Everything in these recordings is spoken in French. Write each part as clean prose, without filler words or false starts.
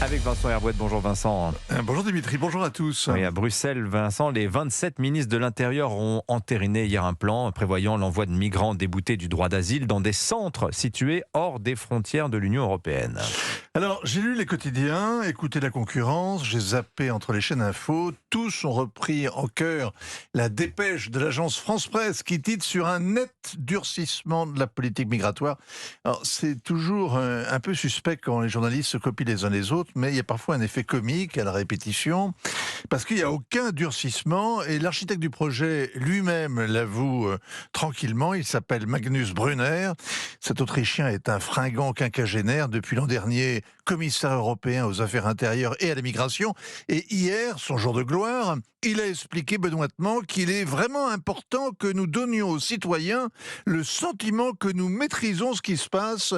Avec Vincent Herbouet. Bonjour Vincent. Bonjour Dimitri, bonjour à tous. Oui, à Bruxelles, Vincent, les 27 ministres de l'Intérieur ont entériné hier un plan prévoyant l'envoi de migrants déboutés du droit d'asile dans des centres situés hors des frontières de l'Union européenne. Alors, j'ai lu les quotidiens, écouté la concurrence, j'ai zappé entre les chaînes info, tous ont repris en chœur la dépêche de l'agence France Presse qui titre sur un net durcissement de la politique migratoire. Alors, c'est toujours un peu suspect quand les journalistes se copient les uns les autres, mais il y a parfois un effet comique à la répétition, parce qu'il n'y a aucun durcissement, et l'architecte du projet lui-même l'avoue tranquillement, il s'appelle Magnus Brunner. Cet Autrichien est un fringant quinquagénaire depuis l'an dernier, commissaire européen aux affaires intérieures et à la migration, et hier, son jour de gloire, il a expliqué benoîtement qu'il est vraiment important que nous donnions aux citoyens le sentiment que nous maîtrisons ce qui se passe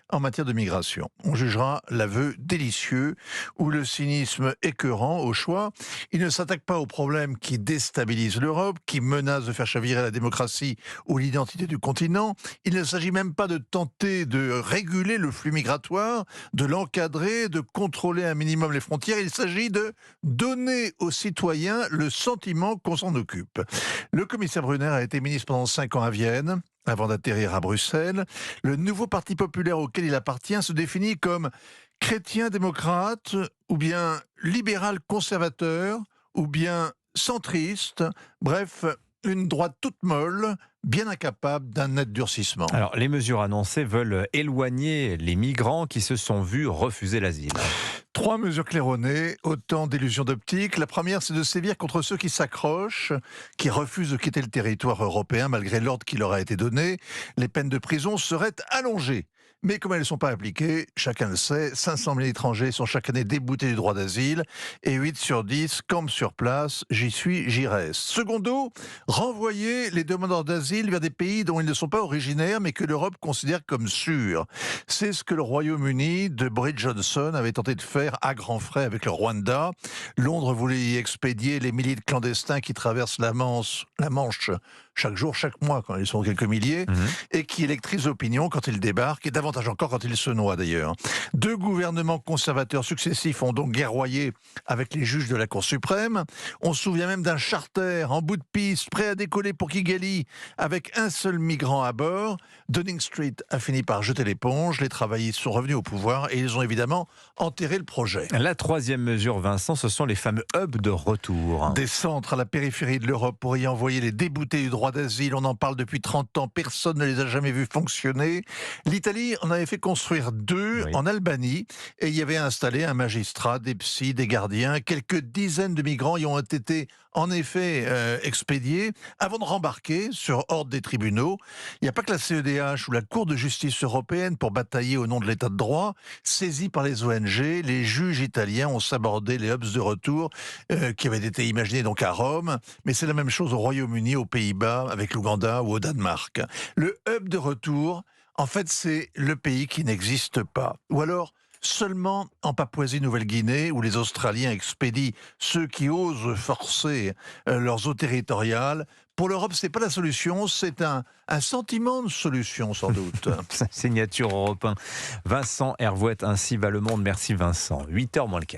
en matière de migration. On jugera l'aveu délicieux ou le cynisme écœurant au choix. Il ne s'attaque pas aux problèmes qui déstabilisent l'Europe, qui menacent de faire chavirer la démocratie ou l'identité du continent. Il ne s'agit même pas de tenter de réguler le flux migratoire, de l'encadrer, de contrôler un minimum les frontières. Il s'agit de donner aux citoyens le sentiment qu'on s'en occupe. Le commissaire Brunner a été ministre pendant 5 ans à Vienne, avant d'atterrir à Bruxelles. Le nouveau parti populaire auquel il appartient se définit comme chrétien-démocrate, ou bien libéral-conservateur, ou bien centriste. Bref, une droite toute molle, bien incapable d'un net durcissement. Alors, les mesures annoncées veulent éloigner les migrants qui se sont vus refuser l'asile. 3 mesures claironnées, autant d'illusions d'optique. La première, c'est de sévir contre ceux qui s'accrochent, qui refusent de quitter le territoire européen malgré l'ordre qui leur a été donné. Les peines de prison seraient allongées. Mais comme elles ne sont pas appliquées, chacun le sait, 500 000 étrangers sont chaque année déboutés du droit d'asile et 8 sur 10 campent sur place. J'y suis, j'y reste. Secondo, renvoyer les demandeurs d'asile vers des pays dont ils ne sont pas originaires mais que l'Europe considère comme sûrs. C'est ce que le Royaume-Uni de Boris Johnson avait tenté de faire à grands frais avec le Rwanda. Londres voulait y expédier les milliers de clandestins qui traversent la Manche chaque jour, chaque mois, quand ils sont quelques milliers, et qui électrisent l'opinion quand ils débarquent, et davantage encore quand ils se noient d'ailleurs. 2 gouvernements conservateurs successifs ont donc guerroyé avec les juges de la Cour suprême. On se souvient même d'un charter en bout de piste, prêt à décoller pour Kigali, avec un seul migrant à bord. Downing Street a fini par jeter l'éponge, les travaillistes sont revenus au pouvoir, et ils ont évidemment enterré le projet. La troisième mesure, Vincent, ce sont les fameux hubs de retour. Des centres à la périphérie de l'Europe pour y envoyer les déboutés du droit d'asile. On en parle depuis 30 ans, personne ne les a jamais vus fonctionner. L'Italie en avait fait construire 2 en Albanie et y avait installé un magistrat, des psys, des gardiens. Quelques dizaines de migrants y ont été en effet expédiés avant de rembarquer sur ordre des tribunaux. Il n'y a pas que la CEDH ou la Cour de justice européenne pour batailler au nom de l'état de droit. Saisis par les ONG, les juges italiens ont sabordé les hubs de retour qui avaient été imaginés donc à Rome, mais c'est la même chose au Royaume-Uni, aux Pays-Bas, avec l'Ouganda ou au Danemark. Le hub de retour, en fait, c'est le pays qui n'existe pas. Ou alors, seulement en Papouasie-Nouvelle-Guinée, où les Australiens expédient ceux qui osent forcer leurs eaux territoriales. Pour l'Europe, c'est pas la solution, c'est un sentiment de solution, sans doute. Signature européen. Vincent Herbouet, ainsi va le monde. Merci Vincent. 8h moins le quart.